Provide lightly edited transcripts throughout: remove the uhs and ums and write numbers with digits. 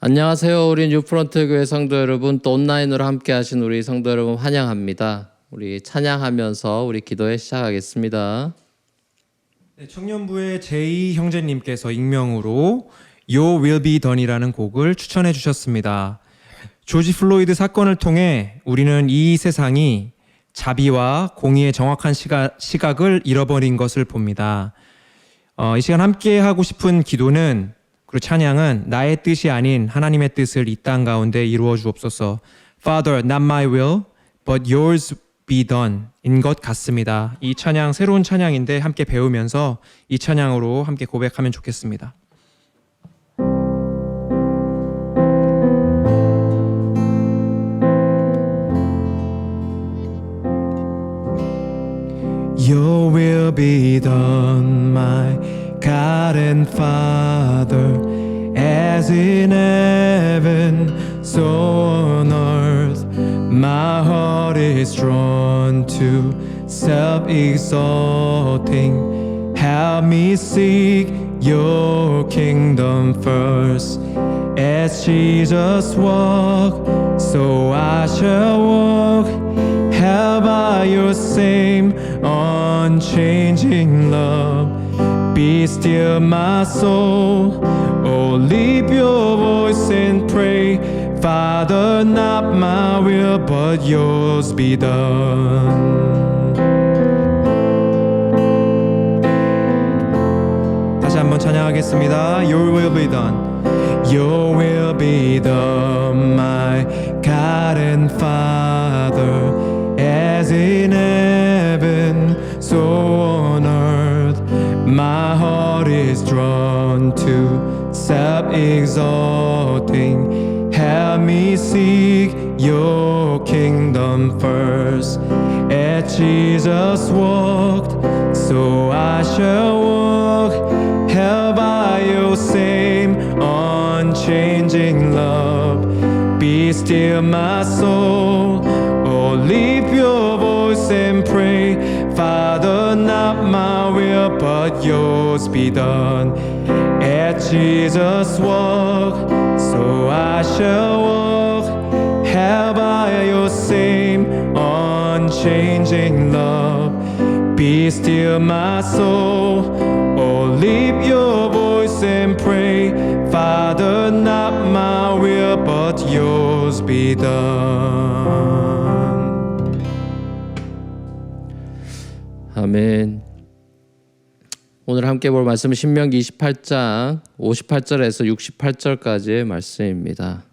안녕하세요. 우리 뉴프런트 교회 성도 여러분, 또 온라인으로 함께 하신 우리 성도 여러분 환영합니다. 우리 찬양하면서 우리 기도회 시작하겠습니다. 네, 청년부의 제이 형제님께서 익명으로 Your Will Be Done이라는 곡을 추천해 주셨습니다. 조지 플로이드 사건을 통해 우리는 이 세상이 자비와 공의의 정확한 시각을 잃어버린 것을 봅니다. 이 시간 함께 하고 싶은 기도는, 그리고 찬양은 나의 뜻이 아닌 하나님의 뜻을 이 땅 가운데 이루어 주옵소서. Father, not my will, but yours be done 인 것 같습니다. 이 찬양 새로운 찬양인데 함께 배우면서 이 찬양으로 함께 고백하면 좋겠습니다. Your will be done, my God and Father, as in heaven, so on earth. My heart is drawn to self-exalting. Help me seek your kingdom first. As Jesus walked, so I shall walk. Held by your same unchanging love. Be still my soul. Oh, lift your voice and pray. Father, not my will, but yours be done. 다시 한번 찬양하겠습니다. Your will be done. Your will be done, my God and Father, as in heaven, so on earth. My heart is drawn to self-exalting. Help me seek your kingdom first. As Jesus walked, so I shall walk. Held by your same unchanging love. Be still my soul. Oh, lift your voice and pray. Father, not my will, but yours be done. As Jesus walked, so I shall walk. Held by your same unchanging love. Be still my soul. Oh, lift your voice and pray. Father, not my will, but yours be done. 아멘. 오늘 함께 볼 말씀은 신명기 28장 58절에서 68절까지의 말씀입니다.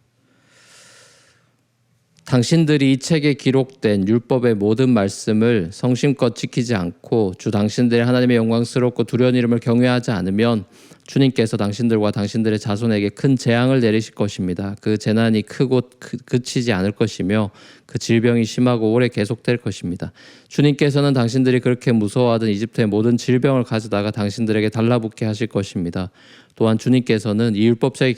당신들이 이 책에 기록된 율법의 모든 말씀을 성심껏 지키지 않고 주 당신들의 하나님의 영광스럽고 두려운 이름을 경외하지 않으면 주님께서 당신들과 당신들의 자손에게 큰 재앙을 내리실 것입니다. 그 재난이 크고 그치지 않을 것이며 그 질병이 심하고 오래 계속될 것입니다. 주님께서는 당신들이 그렇게 무서워하던 이집트의 모든 질병을 가져다가 당신들에게 달라붙게 하실 것입니다. 또한 주님께서는 이 율법책에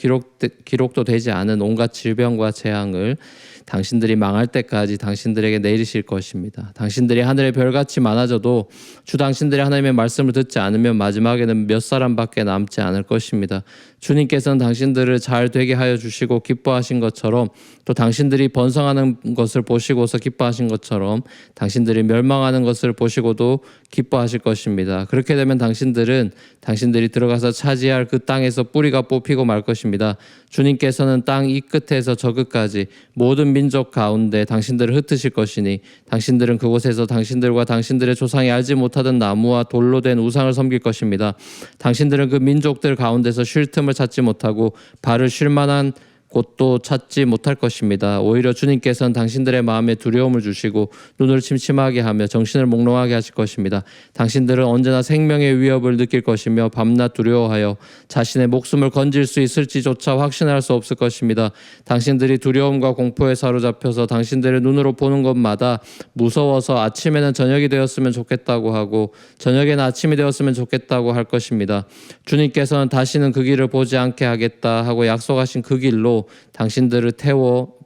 기록도 되지 않은 온갖 질병과 재앙을 당신들이 망할 때까지 당신들에게 내리실 것입니다. 당신들이 하늘의 별같이 많아져도 주 당신들이 하나님의 말씀을 듣지 않으면 마지막에는 몇 사람밖에 남지 않을 것입니다. 주님께서는 당신들을 잘 되게 하여 주시고 기뻐하신 것처럼, 또 당신들이 번성하는 것을 보시고서 기뻐하신 것처럼 당신들이 멸망하는 것을 보시고도 기뻐하실 것입니다. 그렇게 되면 당신들이 들어가서 차지할 그 땅에서 뿌리가 뽑히고 말 것입니다. 주님께서는 땅 이 끝에서 저 끝까지 모든 민족 가운데 당신들을 흩으실 것이니 당신들은 그곳에서 당신들과 당신들의 조상이 알지 못하던 나무와 돌로 된 우상을 섬길 것입니다. 당신들은 그 민족들 가운데서 쉴 틈을 찾지 못하고 발을 쉴 만한 곳도 찾지 못할 것입니다. 오히려 주님께서는 당신들의 마음에 두려움을 주시고 눈을 침침하게 하며 정신을 몽롱하게 하실 것입니다. 당신들은 언제나 생명의 위협을 느낄 것이며 밤낮 두려워하여 자신의 목숨을 건질 수 있을지조차 확신할 수 없을 것입니다. 당신들이 두려움과 공포에 사로잡혀서 당신들의 눈으로 보는 것마다 무서워서 아침에는 저녁이 되었으면 좋겠다고 하고 저녁에는 아침이 되었으면 좋겠다고 할 것입니다. 주님께서는 다시는 그 길을 보지 않게 하겠다 하고 약속하신 그 길로 손으로 당신들을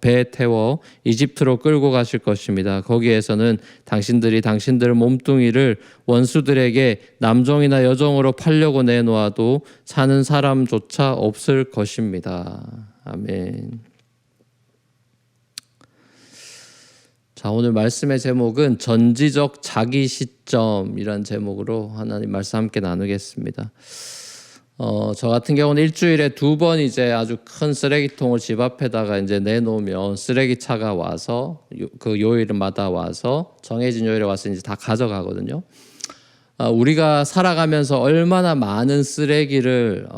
배에 태워 이집트로 끌고 가실 것입니다. 거기에서는 당신들이 당신들 몸뚱이를 원수들에게 남종이나 여종으로 팔려고 내놓아도 사는 사람조차 없을 것입니다. 아멘. 자, 오늘 말씀의 제목은 전지적 자기 시점이란 제목으로 하나님 말씀 함께 나누겠습니다. 저 같은 경우는 일주일에 2번 이제 아주 큰 쓰레기통을 집 앞에다가 이제 내놓으면 쓰레기차가 와서 그 요일마다 와서 정해진 요일에 와서 이제 다 가져가거든요. 우리가 살아가면서 얼마나 많은 쓰레기를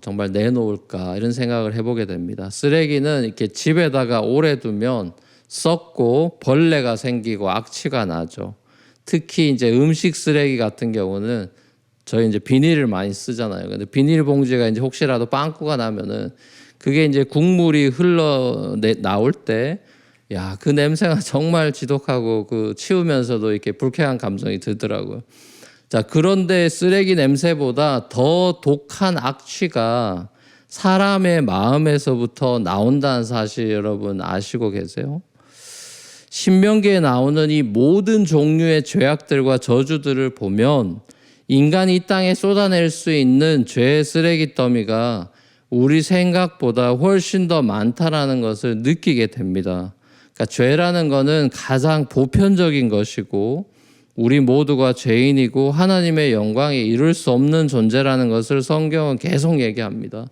정말 내놓을까 이런 생각을 해보게 됩니다. 쓰레기는 이렇게 집에다가 오래 두면 썩고 벌레가 생기고 악취가 나죠. 특히 이제 음식 쓰레기 같은 경우는 저희 이제 비닐을 많이 쓰잖아요. 근데 비닐 봉지가 이제 혹시라도 빵꾸가 나면은 그게 이제 국물이 나올 때, 야, 그 냄새가 정말 지독하고 그 치우면서도 이렇게 불쾌한 감정이 들더라고요. 자, 그런데 쓰레기 냄새보다 더 독한 악취가 사람의 마음에서부터 나온다는 사실 여러분 아시고 계세요? 신명기에 나오는 이 모든 종류의 죄악들과 저주들을 보면 인간이 이 땅에 쏟아낼 수 있는 죄의 쓰레기 더미가 우리 생각보다 훨씬 더 많다라는 것을 느끼게 됩니다. 그러니까 죄라는 것은 가장 보편적인 것이고 우리 모두가 죄인이고 하나님의 영광에 이룰 수 없는 존재라는 것을 성경은 계속 얘기합니다.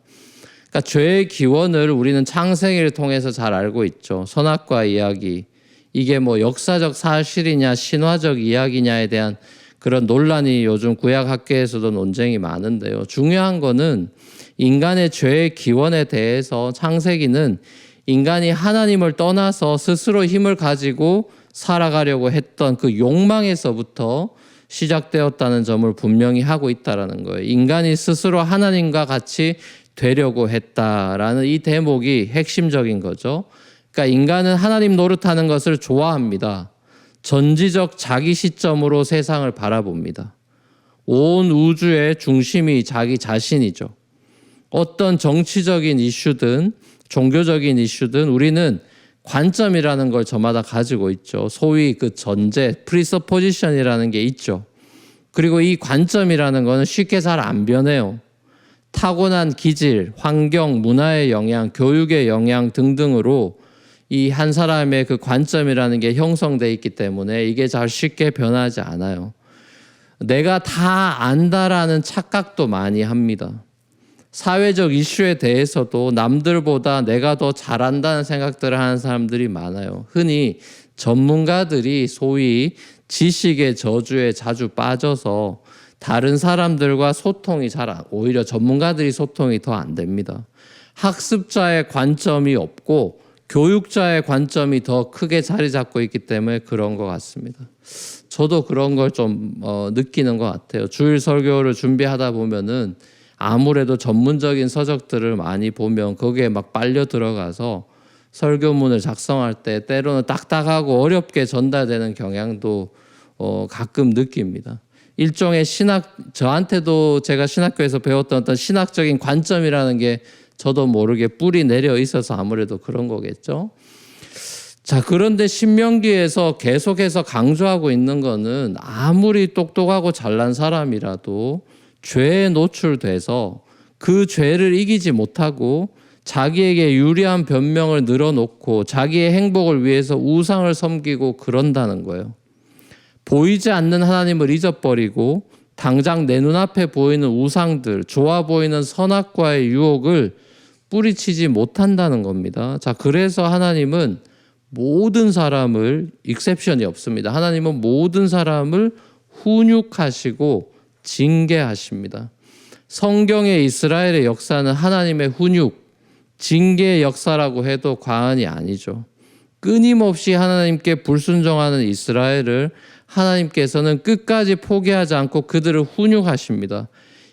그러니까 죄의 기원을 우리는 창세기를 통해서 잘 알고 있죠. 선악과 이야기. 이게 뭐 역사적 사실이냐 신화적 이야기냐에 대한 그런 논란이 요즘 구약학계에서도 논쟁이 많은데요. 중요한 거는 인간의 죄의 기원에 대해서 창세기는 인간이 하나님을 떠나서 스스로 힘을 가지고 살아가려고 했던 그 욕망에서부터 시작되었다는 점을 분명히 하고 있다는 거예요. 인간이 스스로 하나님과 같이 되려고 했다라는 이 대목이 핵심적인 거죠. 그러니까 인간은 하나님 노릇하는 것을 좋아합니다. 전지적 자기 시점으로 세상을 바라봅니다. 온 우주의 중심이 자기 자신이죠. 어떤 정치적인 이슈든 종교적인 이슈든 우리는 관점이라는 걸 저마다 가지고 있죠. 소위 그 전제, 프리서포지션이라는 게 있죠. 그리고 이 관점이라는 거는 쉽게 잘 안 변해요. 타고난 기질, 환경, 문화의 영향, 교육의 영향 등등으로 이 한 사람의 그 관점이라는 게 형성되어 있기 때문에 이게 잘 쉽게 변하지 않아요. 내가 다 안다라는 착각도 많이 합니다. 사회적 이슈에 대해서도 남들보다 내가 더 잘한다는 생각들을 하는 사람들이 많아요. 흔히 전문가들이 소위 지식의 저주에 자주 빠져서 다른 사람들과 소통이 오히려 전문가들이 소통이 더 안 됩니다. 학습자의 관점이 없고 교육자의 관점이 더 크게 자리 잡고 있기 때문에 그런 것 같습니다. 저도 그런 걸 좀 느끼는 것 같아요. 주일 설교를 준비하다 보면은 아무래도 전문적인 서적들을 많이 보면 거기에 막 빨려 들어가서 설교문을 작성할 때 때로는 딱딱하고 어렵게 전달되는 경향도 가끔 느낍니다. 일종의 저한테도 제가 신학교에서 배웠던 어떤 신학적인 관점이라는 게 저도 모르게 뿌리 내려 있어서 아무래도 그런 거겠죠. 자, 그런데 신명기에서 계속해서 강조하고 있는 거는 아무리 똑똑하고 잘난 사람이라도 죄에 노출돼서 그 죄를 이기지 못하고 자기에게 유리한 변명을 늘어놓고 자기의 행복을 위해서 우상을 섬기고 그런다는 거예요. 보이지 않는 하나님을 잊어버리고 당장 내 눈앞에 보이는 우상들, 좋아 보이는 선악과의 유혹을 뿌리치지 못한다는 겁니다. 자, 그래서 하나님은 모든 사람을 익셉션이 없습니다. 하나님은 모든 사람을 훈육하시고 징계하십니다. 성경의 이스라엘의 역사는 하나님의 훈육, 징계의 역사라고 해도 과언이 아니죠. 끊임없이 하나님께 불순종하는 이스라엘을 하나님께서는 끝까지 포기하지 않고 그들을 훈육하십니다.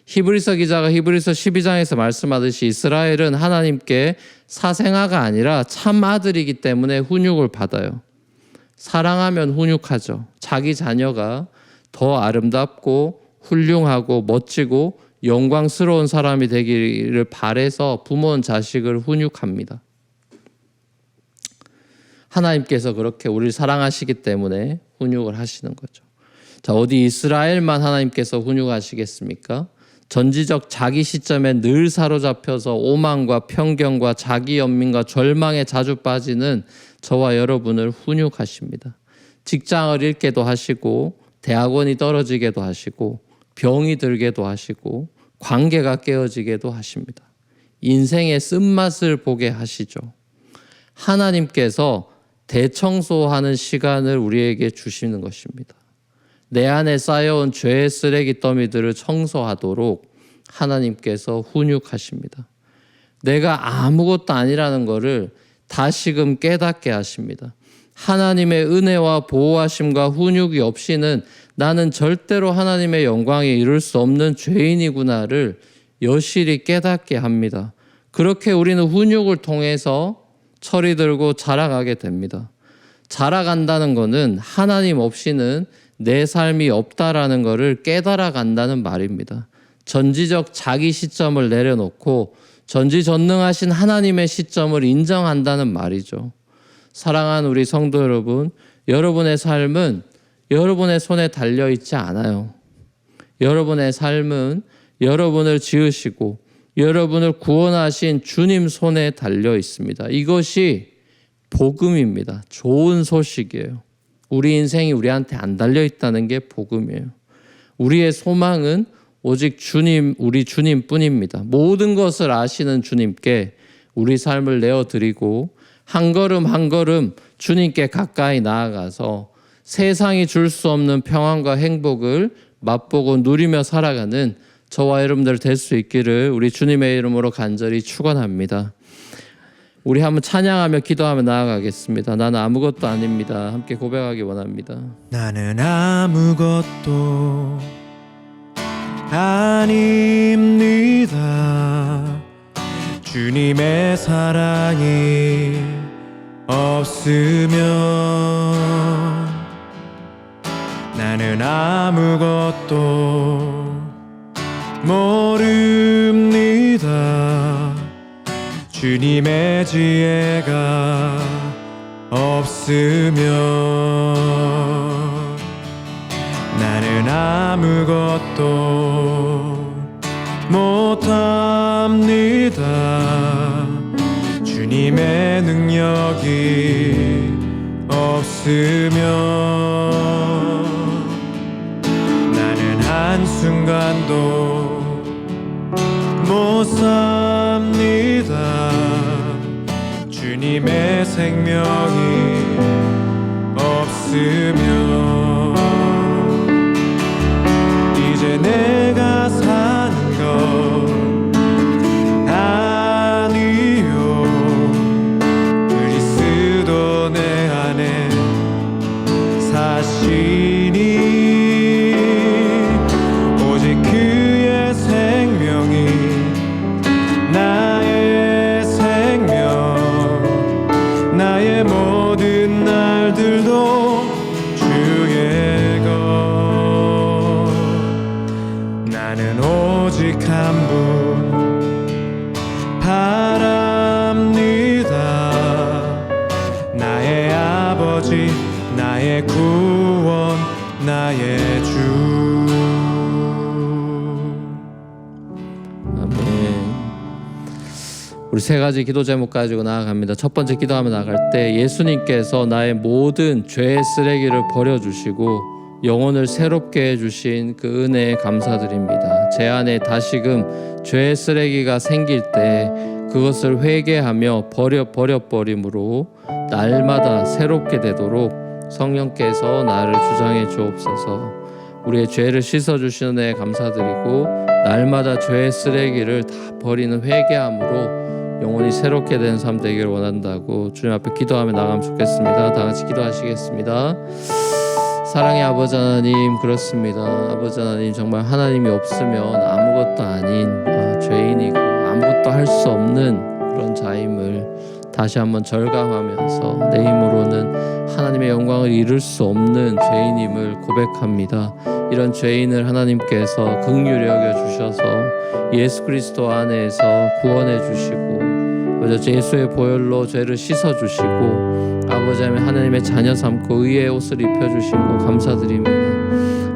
히브리서 기자가 히브리서 12장에서 말씀하듯이 이스라엘은 하나님께 사생아가 아니라 참 아들이기 때문에 훈육을 받아요. 사랑하면 훈육하죠. 자기 자녀가 더 아름답고 훌륭하고 멋지고 영광스러운 사람이 되기를 바라서 부모는 자식을 훈육합니다. 하나님께서 그렇게 우리를 사랑하시기 때문에 훈육을 하시는 거죠. 자, 어디 이스라엘만 하나님께서 훈육하시겠습니까? 전지적 자기 시점에 늘 사로잡혀서 오만과 편견과 자기 연민과 절망에 자주 빠지는 저와 여러분을 훈육하십니다. 직장을 잃게도 하시고 대학원이 떨어지게도 하시고 병이 들게도 하시고 관계가 깨어지게도 하십니다. 인생의 쓴맛을 보게 하시죠. 하나님께서 대청소하는 시간을 우리에게 주시는 것입니다. 내 안에 쌓여온 죄의 쓰레기 더미들을 청소하도록 하나님께서 훈육하십니다. 내가 아무것도 아니라는 것을 다시금 깨닫게 하십니다. 하나님의 은혜와 보호하심과 훈육이 없이는 나는 절대로 하나님의 영광에 이룰 수 없는 죄인이구나를 여실히 깨닫게 합니다. 그렇게 우리는 훈육을 통해서 철이 들고 자라가게 됩니다. 자라간다는 것은 하나님 없이는 내 삶이 없다라는 것을 깨달아 간다는 말입니다. 전지적 자기 시점을 내려놓고 전지전능하신 하나님의 시점을 인정한다는 말이죠. 사랑하는 우리 성도 여러분, 여러분의 삶은 여러분의 손에 달려있지 않아요. 여러분의 삶은 여러분을 지으시고 여러분을 구원하신 주님 손에 달려 있습니다. 이것이 복음입니다. 좋은 소식이에요. 우리 인생이 우리한테 안 달려 있다는 게 복음이에요. 우리의 소망은 오직 주님, 우리 주님뿐입니다. 모든 것을 아시는 주님께 우리 삶을 내어드리고 한 걸음 한 걸음 주님께 가까이 나아가서 세상이 줄 수 없는 평안과 행복을 맛보고 누리며 살아가는 저와 여러분들 될 수 있기를 우리 주님의 이름으로 간절히 축원합니다. 우리 한번 찬양하며 기도하며 나아가겠습니다. 나는 아무것도 아닙니다. 함께 고백하기 원합니다. 나는 아무것도 아닙니다. 주님의 사랑이 없으면 나는 아무것도 모릅니다. 주님의 지혜가 없으면 나는 아무것도 못합니다. 주님의 능력이 없으면 나는 한순간도 못 삽니다. 주님의 생명이 없으면 이제 내가 사는 건 아니요. 그리스도 내 안에 사시니 오직 그의 생명이 나의 생명, 나의 모든 날들도 주의 것. 나는 오직 한 분 바랍니다. 나의 아버지, 나의 구원, 나의 주. 우리 세 가지 기도 제목 가지고 나아갑니다. 첫 번째 기도하며 나아갈 때 예수님께서 나의 모든 죄의 쓰레기를 버려주시고 영혼을 새롭게 해주신 그 은혜에 감사드립니다. 제 안에 다시금 죄의 쓰레기가 생길 때 그것을 회개하며 버려버림으로 날마다 새롭게 되도록 성령께서 나를 주장해 주옵소서. 우리의 죄를 씻어주시는 은혜에 감사드리고 날마다 죄의 쓰레기를 다 버리는 회개함으로 영혼이 새롭게 된 삶 되기를 원한다고 주님 앞에 기도하며 나가면 좋겠습니다. 다 같이 기도하시겠습니다. 사랑의 아버지 하나님, 그렇습니다. 아버지 하나님, 정말 하나님이 없으면 아무것도 아닌 죄인이고 아무것도 할 수 없는 그런 자임을 다시 한번 절감하면서 내 힘으로는 하나님의 영광을 이룰 수 없는 죄인임을 고백합니다. 이런 죄인을 하나님께서 긍휼히 여겨주셔서 예수 그리스도 안에서 구원해 주시고 예수의 보혈로 죄를 씻어주시고 아버지 하나님 하나님의 자녀 삼고 의의 옷을 입혀주신 거 감사드립니다.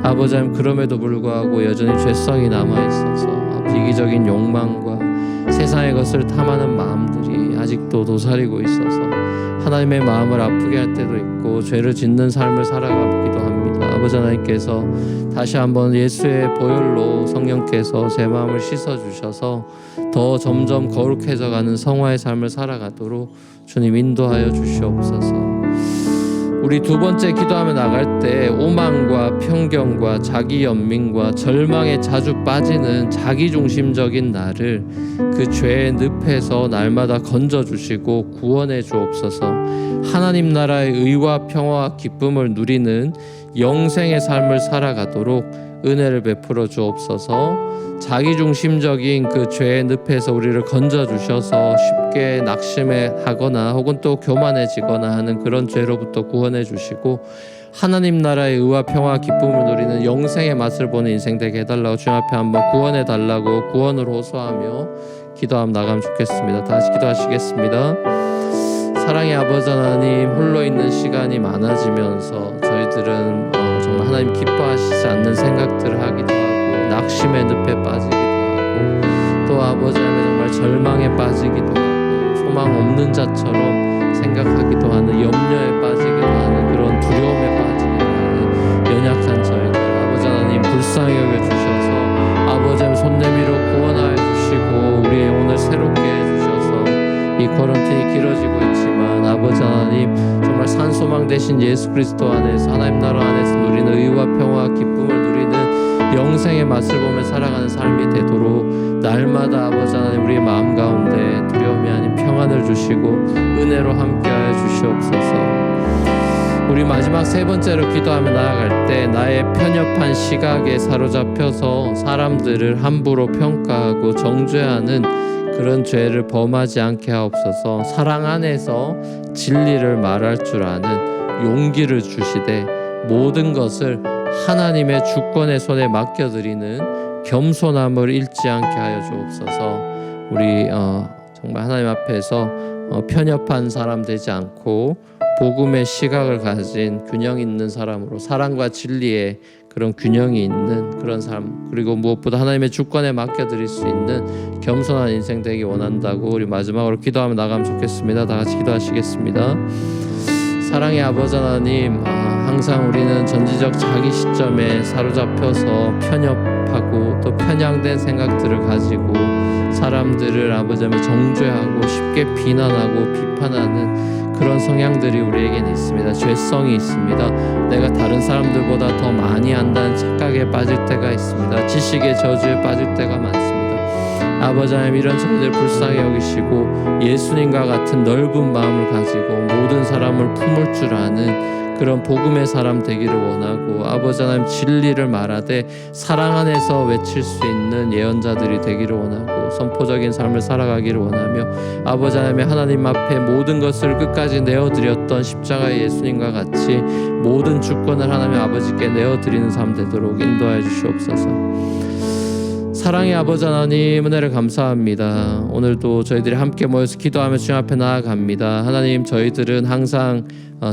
아버지 하나님 그럼에도 불구하고 여전히 죄성이 남아있어서 이기적인 욕망과 세상의 것을 탐하는 마음들이 아직도 도사리고 있어서 하나님의 마음을 아프게 할 때도 있고 죄를 짓는 삶을 살아가기도 합니다. 아버지 하나님께서 다시 한번 예수의 보혈로 성령께서 제 마음을 씻어주셔서 더 점점 거룩해져가는 성화의 삶을 살아가도록 주님 인도하여 주시옵소서. 우리 두 번째 기도하며 나갈 때 오만과 편견과 자기 연민과 절망에 자주 빠지는 자기중심적인 나를 그 죄의 늪에서 날마다 건져주시고 구원해 주옵소서. 하나님 나라의 의와 평화와 기쁨을 누리는 영생의 삶을 살아가도록 은혜를 베풀어 주옵소서. 자기중심적인 그 죄의 늪에서 우리를 건져주셔서 쉽게 낙심해 하거나 혹은 또 교만해지거나 하는 그런 죄로부터 구원해 주시고 하나님 나라의 의와 평화 기쁨을 누리는 영생의 맛을 보는 인생 되게 해달라고 주님 앞에 한번 구원해 달라고 구원을 호소하며 기도하며 나가면 좋겠습니다. 다시 기도하시겠습니다. 사랑의 아버지 하나님, 홀로 있는 시간이 많아지면서 저희들은 정말 하나님 기뻐하시지 않는 생각들을 하기도 하고 낙심의 늪에 빠지기도 하고 또 아버지 하나님 정말 절망에 빠지기도 하고 소망 없는 자처럼 생각하기도 하는 염려에 빠지기도 하는 그런 두려움에 빠지기도 하는 연약한 저희들 아버지 하나님 불쌍히 여겨주셔서 아버지 하나님 손 내밀어 구원하여 주시고 우리의 영혼을 새롭게 해주셔서 이 쿼런틴이 길어지고 있지만 아버지 하나님 정말 산소망 되신 예수 그리스도 안에서 하나님 나라 안에서 누리는 의와 평화와 기쁨을 누리는 영생의 맛을 보며 살아가는 삶이 되도록 날마다 아버지 하나님 우리의 마음 가운데 두려움이 아닌 평안을 주시고 은혜로 함께하여 주시옵소서. 우리 마지막 세 번째로 기도하며 나아갈 때 나의 편협한 시각에 사로잡혀서 사람들을 함부로 평가하고 정죄하는 그런 죄를 범하지 않게 하옵소서. 사랑 안에서 진리를 말할 줄 아는 용기를 주시되 모든 것을 하나님의 주권의 손에 맡겨드리는 겸손함을 잃지 않게 하여 주옵소서. 우리 정말 하나님 앞에서 편협한 사람 되지 않고 복음의 시각을 가진 균형 있는 사람으로 사랑과 진리의 그런 균형이 있는 그런 삶 그리고 무엇보다 하나님의 주권에 맡겨드릴 수 있는 겸손한 인생 되기 원한다고 우리 마지막으로 기도하며 나가면 좋겠습니다. 다 같이 기도하시겠습니다. 사랑의 아버지 하나님, 항상 우리는 전지적 자기 시점에 사로잡혀서 편협하고 또 편향된 생각들을 가지고 사람들을 아버지 하나님 정죄하고 쉽게 비난하고 비판하는 그런 성향들이 우리에게는 있습니다. 죄성이 있습니다. 내가 다른 사람들보다 더 많이 안다는 착각에 빠질 때가 있습니다. 지식의 저주에 빠질 때가 많습니다. 아버지 하나님 이런 저희들 불쌍히 여기시고 예수님과 같은 넓은 마음을 가지고 모든 사람을 품을 줄 아는 그런 복음의 사람 되기를 원하고 아버지 하나님 진리를 말하되 사랑 안에서 외칠 수 있는 예언자들이 되기를 원하고 선포적인 삶을 살아가기를 원하며 아버지 하나님 앞에 모든 것을 끝까지 내어드렸던 십자가의 예수님과 같이 모든 주권을 하나님 아버지께 내어드리는 삶 되도록 인도하여 주시옵소서. 사랑의 아버지 하나님 은혜를 감사합니다. 오늘도 저희들이 함께 모여서 기도하며 주님 앞에 나아갑니다. 하나님 저희들은 항상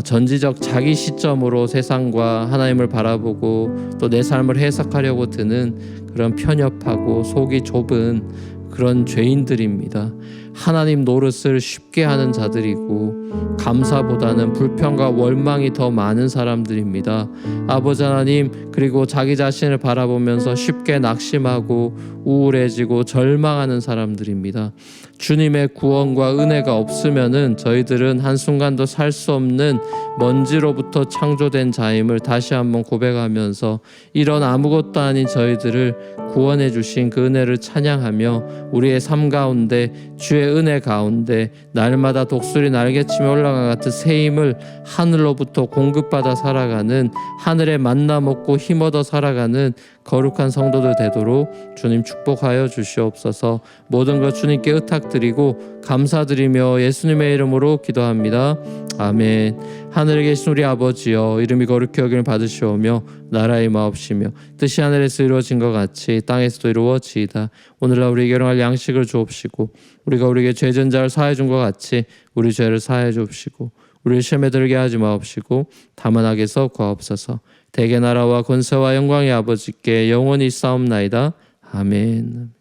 전지적 자기 시점으로 세상과 하나님을 바라보고 또 내 삶을 해석하려고 드는 그런 편협하고 속이 좁은 그런 죄인들입니다. 하나님 노릇을 쉽게 하는 자들이고 감사보다는 불평과 원망이 더 많은 사람들입니다. 아버지 하나님 그리고 자기 자신을 바라보면서 쉽게 낙심하고 우울해지고 절망하는 사람들입니다. 주님의 구원과 은혜가 없으면은 저희들은 한순간도 살 수 없는 먼지로부터 창조된 자임을 다시 한번 고백하면서 이런 아무것도 아닌 저희들을 구원해 주신 그 은혜를 찬양하며 우리의 삶 가운데 주의 은혜 가운데 날마다 독수리 날개치며 올라가 같은 새 힘을 하늘로부터 공급받아 살아가는 하늘의 만나 먹고 힘 얻어 살아가는 거룩한 성도들 되도록 주님 축복하여 주시옵소서. 모든 것 주님께 의탁드리고 감사드리며 예수님의 이름으로 기도합니다. 아멘. 하늘에 계신 우리 아버지여 이름이 거룩히 여김을 받으시오며 나라의 마옵시며 뜻이 하늘에서 이루어진 것 같이 땅에서도 이루어지이다. 오늘날 우리에게 일용할 양식을 주옵시고 우리가 우리에게 죄진 자를 사하여 준 것 같이 우리 죄를 사하여 주옵시고 우리를 시험에 들게 하지 마옵시고 다만 악에서 구하옵소서. 대개 나라와 권세와 영광의 아버지께 영원히 싸움나이다. 아멘.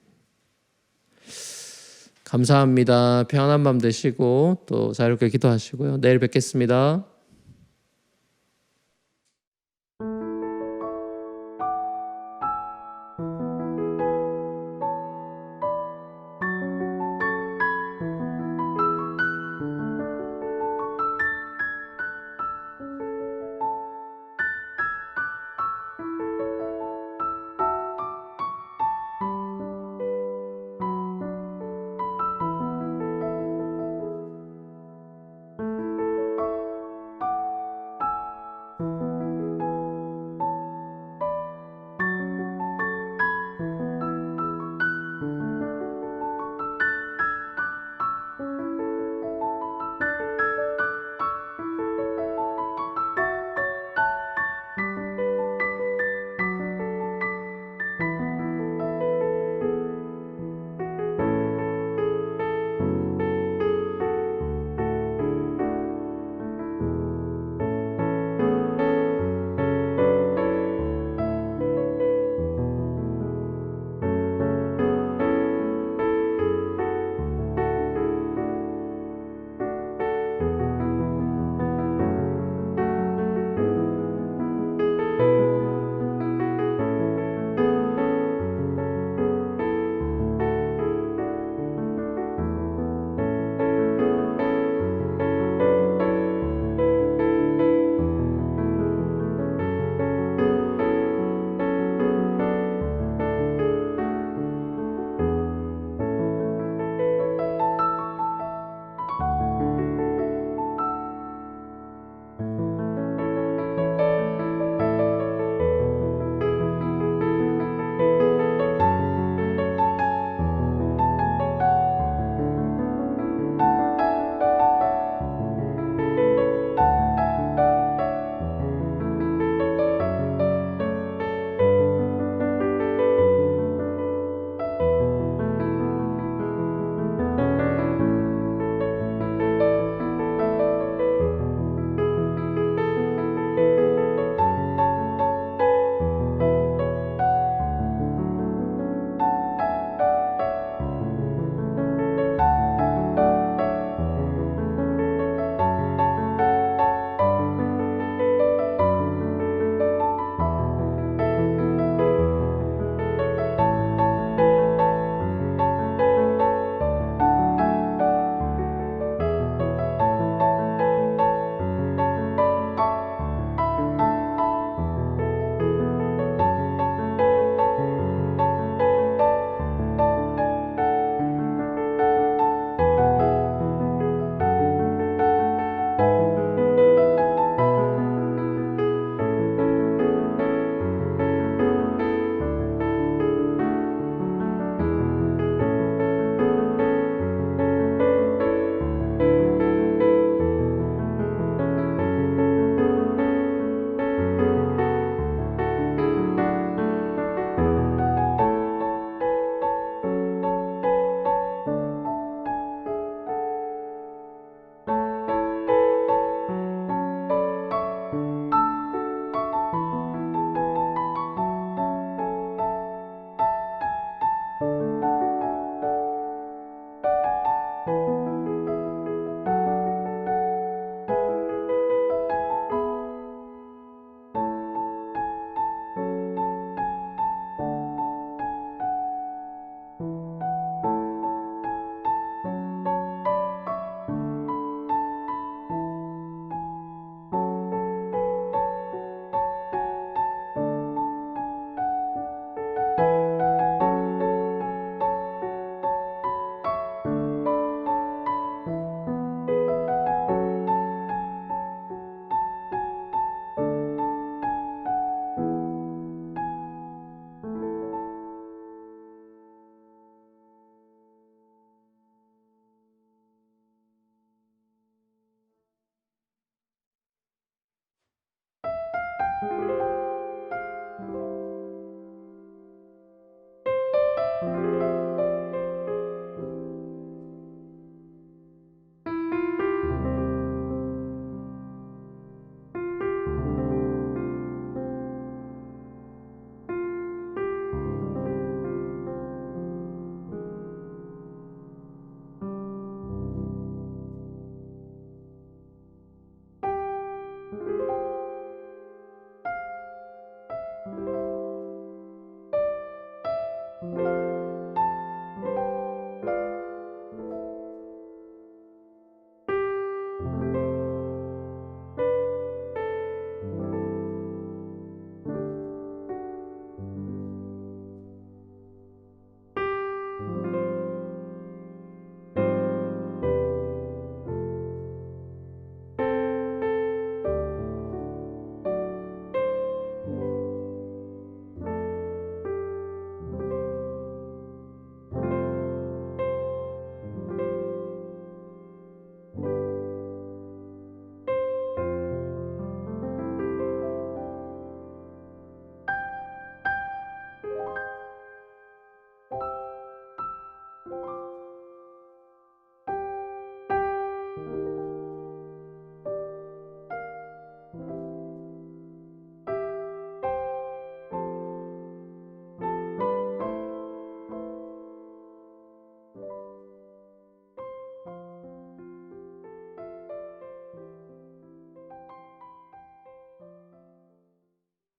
감사합니다. 평안한 밤 되시고 또 자유롭게 기도하시고요. 내일 뵙겠습니다.